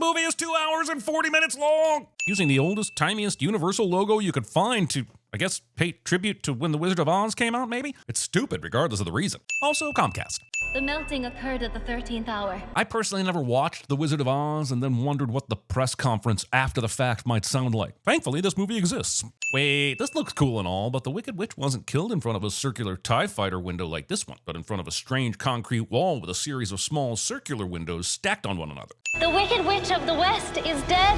movie is 2 hours and 40 minutes long. Using the oldest, timiest Universal logo you could find to, I guess, pay tribute to when The Wizard of Oz came out, maybe? It's stupid, regardless of the reason. Also, Comcast. The melting occurred at the 13th hour. I personally never watched The Wizard of Oz and then wondered what the press conference after the fact might sound like. Thankfully, this movie exists. Wait, this looks cool and all, but the Wicked Witch wasn't killed in front of a circular TIE fighter window like this one, but in front of a strange concrete wall with a series of small circular windows stacked on one another. The Wicked Witch of the West is dead.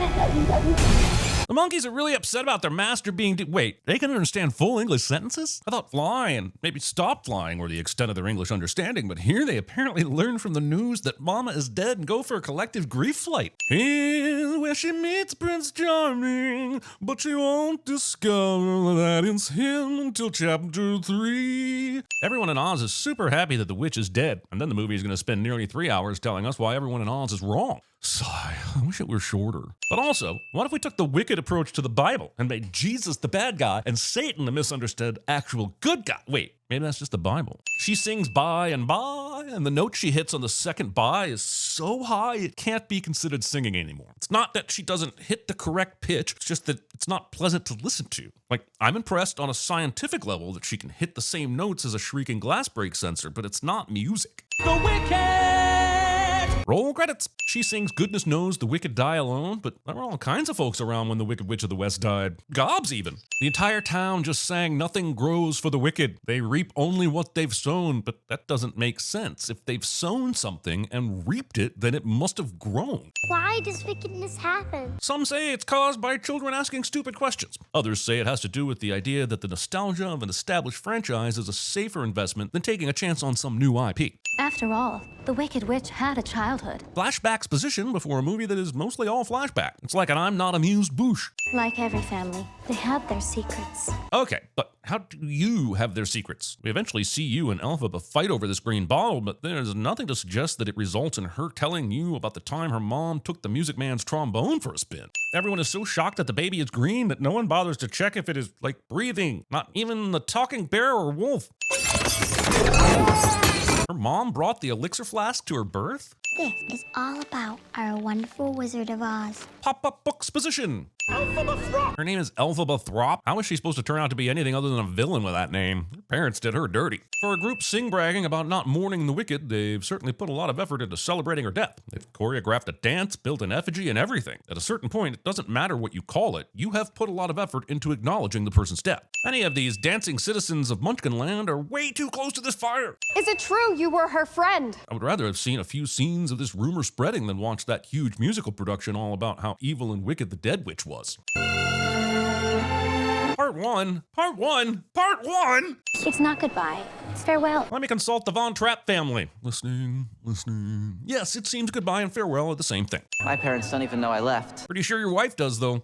The monkeys are really upset about their master being wait, they can understand full English sentences? I thought fly and maybe stop flying were the extent of their English understanding, but here they apparently learn from the news that Mama is dead and go for a collective grief flight. Here's where she meets Prince Charming, but she won't discover that it's him until chapter 3. Everyone in Oz is super happy that the witch is dead, and then the movie is going to spend nearly 3 hours telling us why everyone in Oz is wrong. Sigh, I wish it were shorter. But also, what if we took the wicked approach to the Bible and made Jesus the bad guy and Satan the misunderstood actual good guy? Wait, maybe that's just the Bible. She sings by, and the note she hits on the second by is so high it can't be considered singing anymore. It's not that she doesn't hit the correct pitch, it's just that it's not pleasant to listen to. Like, I'm impressed on a scientific level that she can hit the same notes as a shrieking glass break sensor, but it's not music. The Wicked! Roll credits. She sings Goodness Knows the Wicked Die Alone, but there were all kinds of folks around when the Wicked Witch of the West died. Gobs even. The entire town just sang Nothing Grows for the Wicked. They reap only what they've sown, but that doesn't make sense. If they've sown something and reaped it, then it must have grown. Why does wickedness happen? Some say it's caused by children asking stupid questions. Others say it has to do with the idea that the nostalgia of an established franchise is a safer investment than taking a chance on some new IP. After all, the Wicked Witch had a childhood. Flashback's position before a movie that is mostly all flashback. It's like an I'm not amused boosh. Like every family, they had their secrets. Okay, but how do you have their secrets? We eventually see you and Elphaba fight over this green bottle, but there's nothing to suggest that it results in her telling you about the time her mom took the Music Man's trombone for a spin. Everyone is so shocked that the baby is green that no one bothers to check if it is, like, breathing. Not even the talking bear or wolf. Her mom brought the elixir flask to her birth? This is all about our wonderful Wizard of Oz. Pop-up book's position. Her name is Elphaba Throp. How is she supposed to turn out to be anything other than a villain with that name? Her parents did her dirty. For a group sing-bragging about not mourning the wicked, they've certainly put a lot of effort into celebrating her death. They've choreographed a dance, built an effigy, and everything. At a certain point, it doesn't matter what you call it, you have put a lot of effort into acknowledging the person's death. Many of these dancing citizens of Munchkinland are way too close to this fire. Is it true you were her friend? I would rather have seen a few scenes of this rumor spreading than watch that huge musical production all about how evil and wicked the dead witch was. Part one. It's not goodbye. It's farewell. Let me consult the Von Trapp family. Listening. Yes, it seems goodbye and farewell are the same thing. My parents don't even know I left. Pretty sure your wife does, though.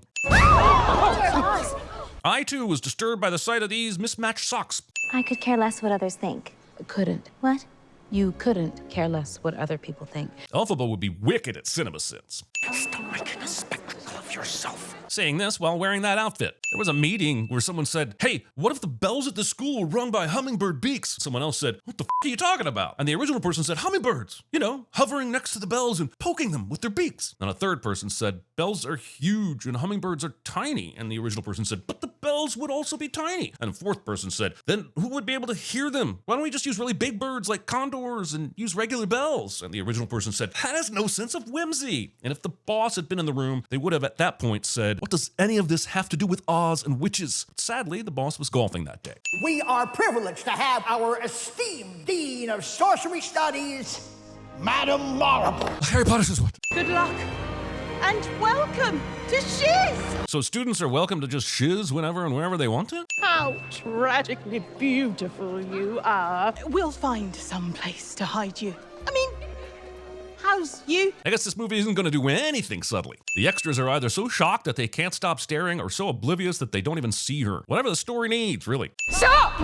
I, too, was disturbed by the sight of these mismatched socks. I could care less what others think. Couldn't. What? You couldn't care less what other people think. Elphaba would be wicked at CinemaSins. Stop making a spectacle of yourself. Saying this while wearing that outfit. There was a meeting where someone said, hey, what if the bells at the school were rung by hummingbird beaks? Someone else said, what the f are you talking about? And the original person said, hummingbirds, you know, hovering next to the bells and poking them with their beaks. And a third person said, bells are huge and hummingbirds are tiny. And the original person said, but the bells would also be tiny. And a fourth person said, then who would be able to hear them? Why don't we just use really big birds like condors and use regular bells? And the original person said, that has no sense of whimsy. And if the boss had been in the room, they would have at that point said, what does any of this have to do with Oz and witches? Sadly, the boss was golfing that day. We are privileged to have our esteemed Dean of Sorcery Studies, Madam Marble. Harry Potter says what? Good luck. And welcome to Shiz! So students are welcome to just shiz whenever and wherever they want to? How tragically beautiful you are. We'll find some place to hide you. I mean, how's you? I guess this movie isn't going to do anything subtly. The extras are either so shocked that they can't stop staring or so oblivious that they don't even see her. Whatever the story needs, really. Stop!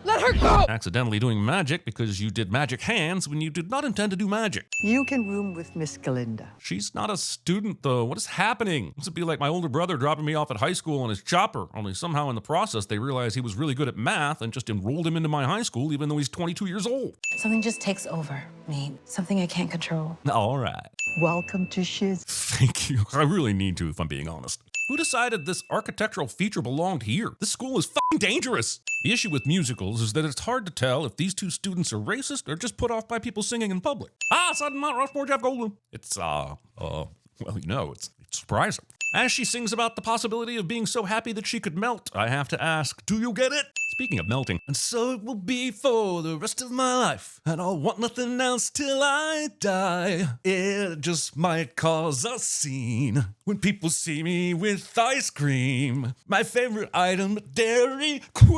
Let her go! Accidentally doing magic because you did magic hands when you did not intend to do magic. You can room with Miss Galinda. She's not a student, though. What is happening? This would be like my older brother dropping me off at high school on his chopper, only somehow in the process they realized he was really good at math and just enrolled him into my high school even though he's 22 years old. Something just takes over me. Something I can't control. All right. Welcome to Shiz. Thank you. I really need to, if I'm being honest. Who decided this architectural feature belonged here? This school is fucking dangerous. The issue with musicals is that it's hard to tell if these two students are racist or just put off by people singing in public. Sudden Mount Rushmore, Jeff Goldblum. It's, well, you know, it's surprising. As she sings about the possibility of being so happy that she could melt, I have to ask, do you get it? Speaking of melting, and so it will be for the rest of my life, and I'll want nothing else till I die. It just might cause a scene when people see me with ice cream. My favorite item, Dairy Queen,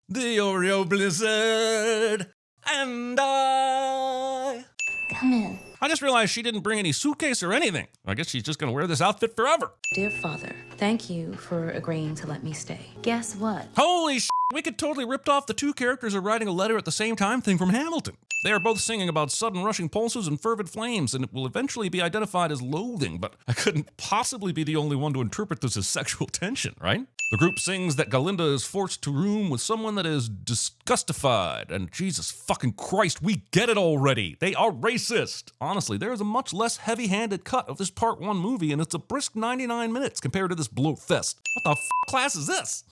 the Oreo Blizzard, and I. Come in. I just realized she didn't bring any suitcase or anything. I guess she's just gonna wear this outfit forever. Dear Father, thank you for agreeing to let me stay. Guess what? Holy shit, we could totally ripped off the two characters are writing a letter at the same time thing from Hamilton. They are both singing about sudden rushing pulses and fervid flames, and it will eventually be identified as loathing, but I couldn't possibly be the only one to interpret this as sexual tension, right? The group sings that Galinda is forced to room with someone that is disgustified, and Jesus fucking Christ, we get it already. They are racist. Honestly, there is a much less heavy-handed cut of this Part 1 movie, and it's a brisk 99 minutes compared to this bloat fest. What the class is this?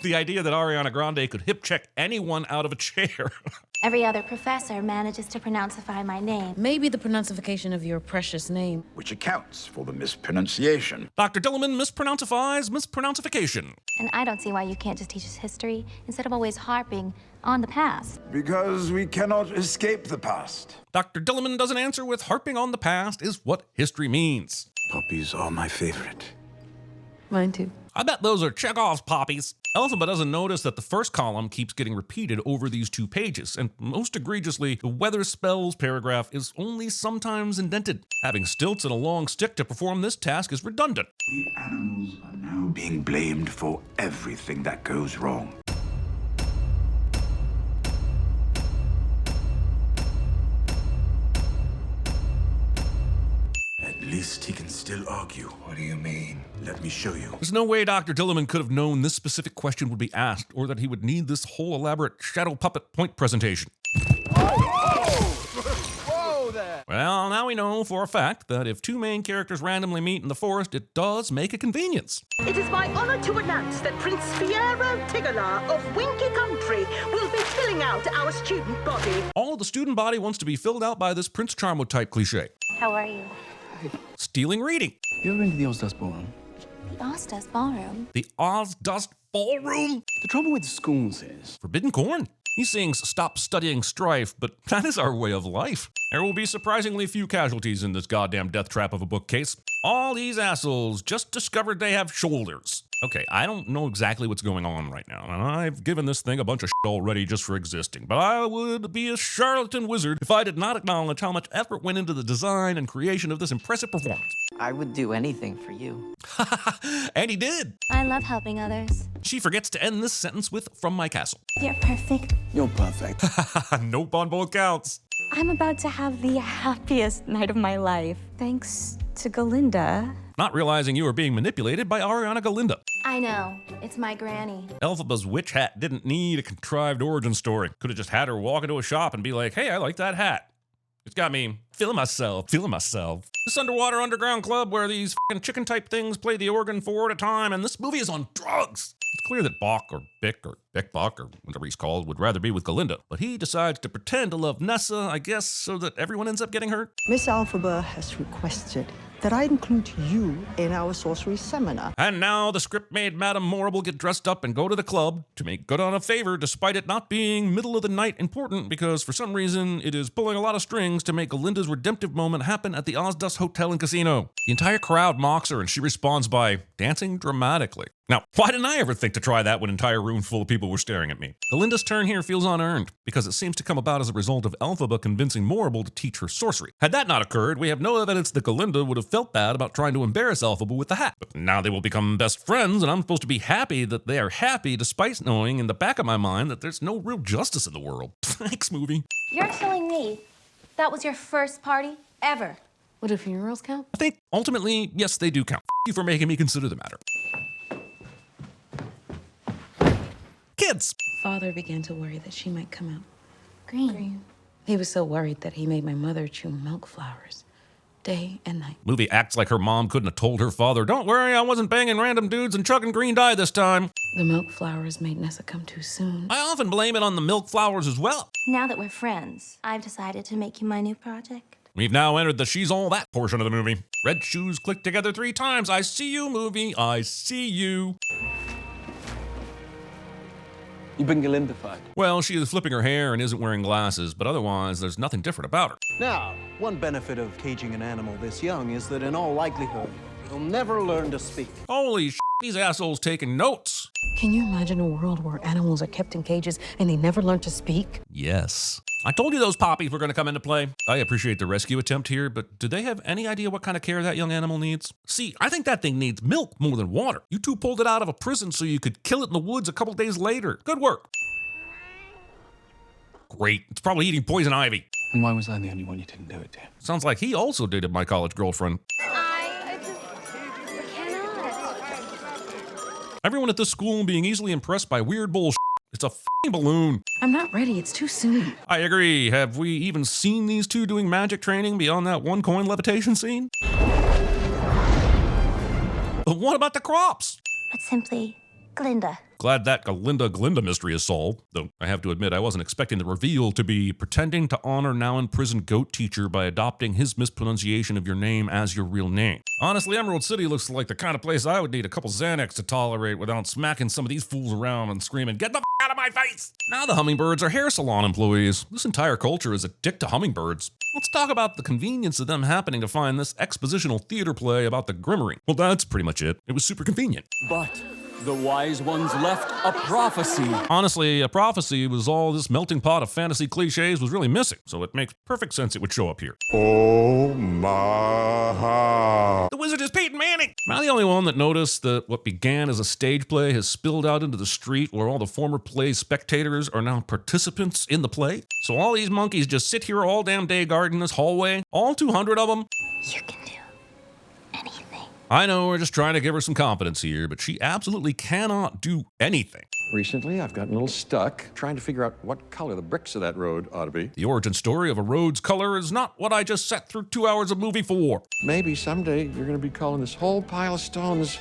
The idea that Ariana Grande could hip-check anyone out of a chair. Every other professor manages to pronounceify my name. Maybe the pronunciation of your precious name. Which accounts for the mispronunciation. Dr. Dillamond mispronouncifies mispronouncification. And I don't see why you can't just teach us history instead of always harping on the past. Because we cannot escape the past. Dr. Dillamond doesn't answer with harping on the past is what history means. Puppies are my favorite. Mine too. I bet those are Chekhov's poppies. Elphaba doesn't notice that the first column keeps getting repeated over these 2 pages, and most egregiously, the weather spells paragraph is only sometimes indented. Having stilts and a long stick to perform this task is redundant. We animals are now being blamed for everything that goes wrong. At least he can still argue. What do you mean? Let me show you. There's no way Dr. Dillamond could have known this specific question would be asked, or that he would need this whole elaborate shadow puppet point presentation. Whoa there! Well, now we know for a fact that if 2 main characters randomly meet in the forest, it does make a convenience. It is my honor to announce that Prince Fiyero Tigala of Winky Country will be filling out our student body. All of the student body wants to be filled out by this Prince Charmo type cliche. How are you? Stealing reading. You ever been to the Ozdust Ballroom? The Ozdust Ballroom? The Ozdust Ballroom? The trouble with schools is... Forbidden corn. He sings Stop Studying Strife, but that is our way of life. There will be surprisingly few casualties in this goddamn death trap of a bookcase. All these assholes just discovered they have shoulders. Okay, I don't know exactly what's going on right now, and I've given this thing a bunch of shit already just for existing, but I would be a charlatan wizard if I did not acknowledge how much effort went into the design and creation of this impressive performance. I would do anything for you. And he did. I love helping others. She forgets to end this sentence with "from my castle." You're perfect. You're perfect. Nope on both counts. I'm about to have the happiest night of my life, thanks to Galinda. Not realizing you were being manipulated by Ariana Galinda. I know. It's my granny. Elphaba's witch hat didn't need a contrived origin story. Could have just had her walk into a shop and be like, hey, I like that hat. It's got me feeling myself. This underwater underground club where these fucking chicken type things play the organ 4 at a time, and this movie is on drugs. It's clear that Bach or Bick or Bickbach or whatever he's called would rather be with Galinda, but he decides to pretend to love Nessa, I guess, so that everyone ends up getting hurt. Miss Elphaba has requested that I include you in our sorcery seminar. And now the script made Madame Morrible get dressed up and go to the club to make good on a favor, despite it not being middle of the night important, because for some reason it is pulling a lot of strings to make Galinda's redemptive moment happen at the Ozdust Hotel and Casino. The entire crowd mocks her and she responds by dancing dramatically. Now, why didn't I ever think to try that when an entire room full of people were staring at me. Galinda's turn here feels unearned, because it seems to come about as a result of Elphaba convincing Morrible to teach her sorcery. Had that not occurred, we have no evidence that Galinda would have felt bad about trying to embarrass Elphaba with the hat. But now they will become best friends, and I'm supposed to be happy that they are happy despite knowing in the back of my mind that there's no real justice in the world. Thanks, movie. You're telling me that was your first party ever? Would funerals count? I think, ultimately, yes, they do count. F you for making me consider the matter. Kids! Father began to worry that she might come out Green. He was so worried that he made my mother chew milk flowers day and night. Movie acts like her mom couldn't have told her father, don't worry, I wasn't banging random dudes and chugging green dye this time. The milk flowers made Nessa come too soon. I often blame it on the milk flowers as well. Now that we're friends, I've decided to make you my new project. We've now entered the she's all that portion of the movie. Red shoes click together 3 times. I see you, movie. I see you. You've been Galindified. Well, she is flipping her hair and isn't wearing glasses, but otherwise, there's nothing different about her. Now, one benefit of caging an animal this young is that in all likelihood, he'll never learn to speak. Holy shit, these assholes taking notes. Can you imagine a world where animals are kept in cages and they never learn to speak? Yes. I told you those poppies were going to come into play. I appreciate the rescue attempt here, but do they have any idea what kind of care that young animal needs? See, I think that thing needs milk more than water. You two pulled it out of a prison so you could kill it in the woods a couple days later. Good work. Great. It's probably eating poison ivy. And why was I the only one you didn't do it to? Sounds like he also dated my college girlfriend. I cannot. Everyone at this school being easily impressed by weird bullshit. It's a f***ing balloon. I'm not ready. It's too soon. I agree. Have we even seen these two doing magic training beyond that one coin levitation scene? But what about the crops? But simply, Glinda. Glad that Glinda mystery is solved, though I have to admit I wasn't expecting the reveal to be pretending to honor now-in-prison goat teacher by adopting his mispronunciation of your name as your real name. Honestly, Emerald City looks like the kind of place I would need a couple Xanax to tolerate without smacking some of these fools around and screaming, "Get the f*** out of my face!" Now the hummingbirds are hair salon employees. This entire culture is a dick to hummingbirds. Let's talk about the convenience of them happening to find this expositional theater play about the Grimmery. Well, that's pretty much it. It was super convenient. But the wise ones left a prophecy. Honestly, a prophecy was all this melting pot of fantasy cliches was really missing, so it makes perfect sense it would show up here. Oh my. The wizard is Peyton Manning! Am I the only one that noticed that what began as a stage play has spilled out into the street where all the former play's spectators are now participants in the play? So all these monkeys just sit here all damn day guarding this hallway? All 200 of them? You can do anything. I know we're just trying to give her some confidence here, but she absolutely cannot do anything. Recently, I've gotten a little stuck trying to figure out what color the bricks of that road ought to be. The origin story of a road's color is not what I just sat through 2 hours of movie for. Maybe someday you're going to be calling this whole pile of stones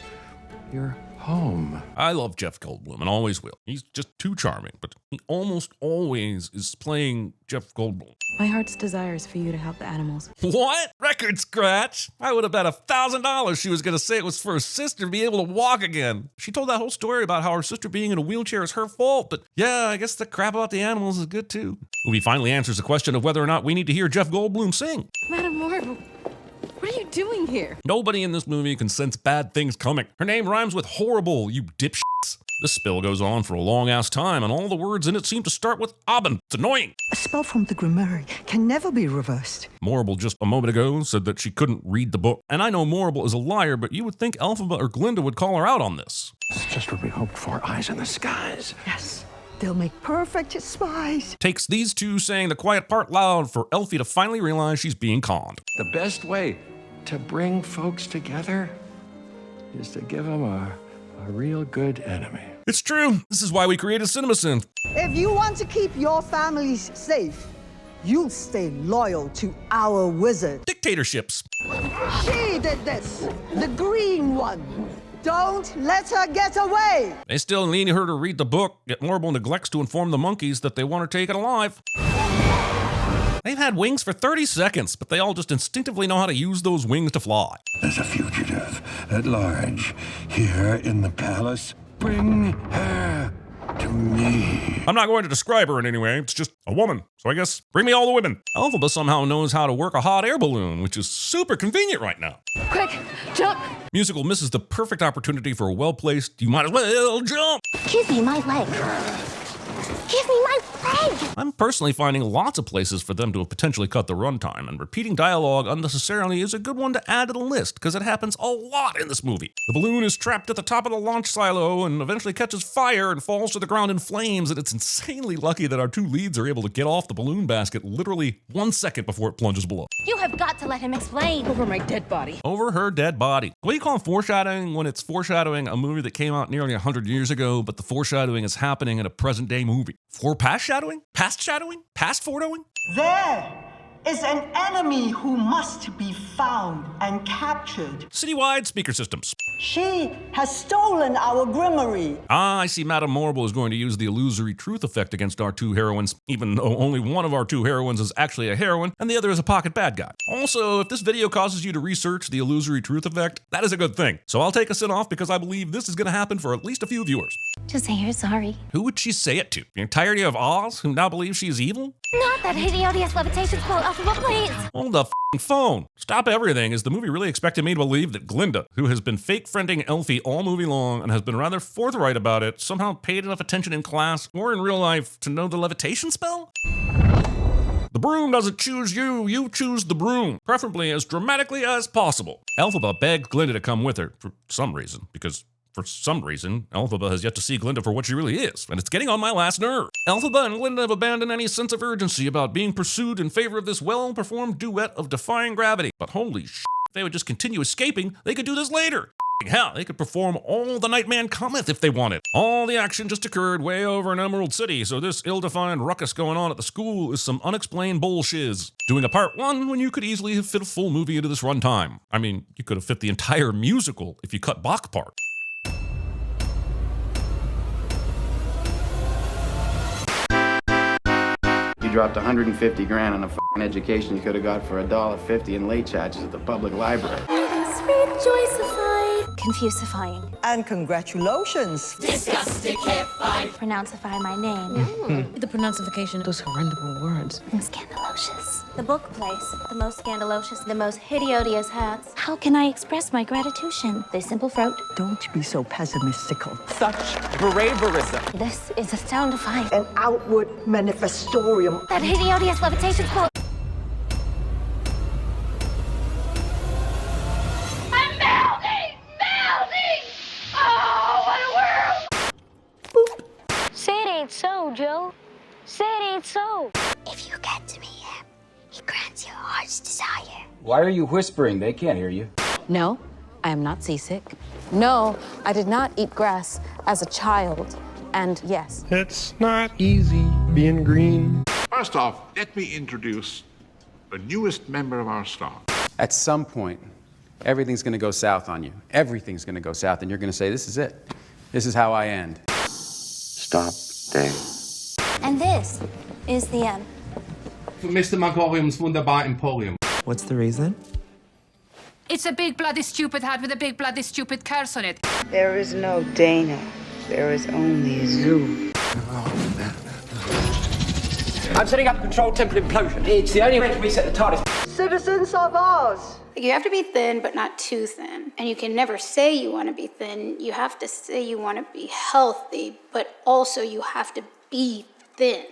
your home. I love Jeff Goldblum and always will. He's just too charming, but he almost always is playing Jeff Goldblum. My heart's desire is for you to help the animals. What? Record scratch? I would have bet $1,000 she was going to say it was for her sister to be able to walk again. She told that whole story about how her sister being in a wheelchair is her fault, but yeah, I guess the crap about the animals is good too. Movie finally answers the question of whether or not we need to hear Jeff Goldblum sing. Madam Morrible, what are you doing here? Nobody in this movie can sense bad things coming. Her name rhymes with horrible, you dipshits. This spell goes on for a long-ass time, and all the words in it seem to start with Abend. It's annoying. A spell from the Grimmery can never be reversed. Morrible just a moment ago said that she couldn't read the book. And I know Morrible is a liar, but you would think Elphaba or Glinda would call her out on this. It's just what we hoped for, eyes in the skies. Yes, they'll make perfect spies. Takes these two saying the quiet part loud for Elfie to finally realize she's being conned. The best way to bring folks together is to give them a real good enemy. It's true. This is why we created CinemaSins. If you want to keep your families safe, you'll stay loyal to our wizard. Dictatorships. She did this, the green one. Don't let her get away. They still need her to read the book, yet Morrible neglects to inform the monkeys that they want her taken alive. They've had wings for 30 seconds, but they all just instinctively know how to use those wings to fly. There's a fugitive at large here in the palace. Bring her to I'm not going to describe her in any way. It's just a woman. So I guess bring me all the women. Elphaba somehow knows how to work a hot air balloon, which is super convenient right now. Quick, jump! Musical misses the perfect opportunity for a well-placed, you might as well jump. Give me my leg. Give me my leg! I'm personally finding lots of places for them to have potentially cut the runtime, and repeating dialogue unnecessarily is a good one to add to the list, because it happens a lot in this movie. The balloon is trapped at the top of the launch silo and eventually catches fire and falls to the ground in flames, and it's insanely lucky that our two leads are able to get off the balloon basket literally 1 second before it plunges below. You have got to let him explain. Over my dead body. Over her dead body. What do you call foreshadowing when it's foreshadowing a movie that came out nearly 100 years ago, but the foreshadowing is happening in a present-day movie? Past shadowing? Past shadowing? Past foreshadowing? There is an enemy who must be found and captured. Citywide speaker systems. She has stolen our grimoire. I see Madame Morrible is going to use the illusory truth effect against our two heroines, even though only one of our two heroines is actually a heroine and the other is a pocket bad guy. Also, if this video causes you to research the illusory truth effect, that is a good thing. So I'll take a sit off because I believe this is going to happen for at least a few viewers. Just say you're sorry. Who would she say it to? The entirety of Oz, who now believes she is evil? Not that hideous levitation quote, Elphaba, please! Hold the f***ing phone. Stop everything. Is the movie really expecting me to believe that Glinda, who has been fake friending Elfie all movie long and has been rather forthright about it, somehow paid enough attention in class or in real life to know the levitation spell? The broom doesn't choose you, you choose the broom, preferably as dramatically as possible. Elphaba begged Glinda to come with her for some reason, because for some reason, Elphaba has yet to see Glinda for what she really is, and it's getting on my last nerve. Elphaba and Glinda have abandoned any sense of urgency about being pursued in favor of this well-performed duet of Defying Gravity. But holy shit, if they would just continue escaping, they could do this later. Hell, they could perform All the Nightman Cometh if they wanted. All the action just occurred way over in Emerald City, so this ill-defined ruckus going on at the school is some unexplained bullshiz. Doing a part one when you could easily have fit a full movie into this runtime. I mean, you could have fit the entire musical if you cut Bach part. You dropped 150 grand on a f***ing education you could have got for $1.50 in late charges at the public library. Sweet, joycify, confusifying. And congratulations. Disgustify. Pronounceify my name. The pronunciation of those horrendous words. Scandalocious. The book place. The most scandalocious, the most hideous hats. How can I express my gratitude? The simple throat. Don't be so pessimistical. Such braverism. This is astoundifying. An outward manifestorium. That hideous levitation quote. I'm melting! Melting! Oh, what a world! Boop. Say it ain't so, Joe. Say it ain't so. If you get to me, he grants your heart's desire. Why are you whispering? They can't hear you. No, I am not seasick. No, I did not eat grass as a child. And yes. It's not easy being green. First off, let me introduce the newest member of our staff. At some point, everything's going to go south on you. Everything's going to go south, and you're going to say, this is it. This is how I end. Stop there. And this is the end. Mr. Magorium's wunderbar Emporium. What's the reason? It's a big bloody stupid hat with a big bloody stupid curse on it. There is no Dana. There is only Zoo. I'm setting up a control temple implosion. It's the only way to reset the TARDIS. Citizens of Oz. You have to be thin, but not too thin. And you can never say you want to be thin. You have to say you want to be healthy, but also you have to be thin.